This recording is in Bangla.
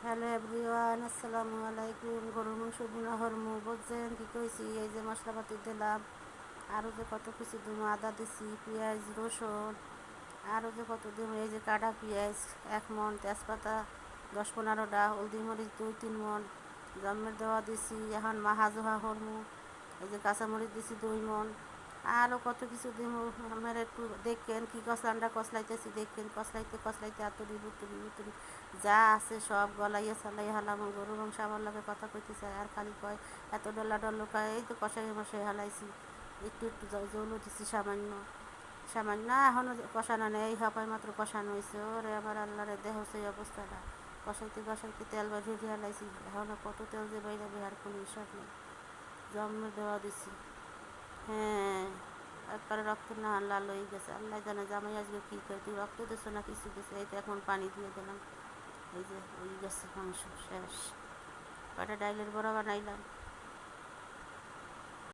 হ্যালো এভরিওয়ান, আসসালামু আলাইকুম। গরুর মাংস বুনা হরমু বুঝছেন কি কইছি? এই যে মশলাপাতি দিলাম, আরও যে কত কিছু দিব, আদা দিছি, পেঁয়াজ, রসুন, আরও যে কত দিব। এই যে কাটা পেঁয়াজ 1 মণ, তেজপাতা 10-15টা, হলদি মরিচ 2-3 মণ, জম্মের দেওয়া দিছি। এখন মাহাজোহা হরমু। এই যে কাঁচামরিচ দিছি 2 মণ, আরও কত কিছু দিব। আমার একটু দেখেন কি কষলানটা কষলাইতেছি, দেখেন কষলাইতে কষলাইতে আতুরি বুতুরি বুতুরি যা আছে সব গলাইয়া চালাইয়া হালাম। গরু মাংস আমার লগে কথা কইতে চায় আর খালি কয় এত ডল্লা ডল্লো কয়। এই তো কষাই মশাই হালাইছি, একটু একটু জলও দিছি সামান্য সামান্য, এখনও কষানো নেই। এই হপায় মাত্র কষানো হয়েছে। ওরে আমার আল্লাহরে দেহ সেই অবস্থাটা, কষাইতে কষাইতে তেল বাইরে হালাইছি, এখনও কত তেল যে বাইরে বেহার কোনো হিসাব নেই। জন্ম দেওয়া দিছি, হ্যাঁ, একবারে রক্ত না লাল হয়ে গেছে। আল্লাহ জানে জামাই আজকে কী করে, তুই রক্ত দিছো না কিছু দিছে। এই তো এখন পানি দিয়ে দিলাম, এই যে হয়ে গেছে মাংস শেষ। কয়টা ডাইলের বড়া বানাইলাম,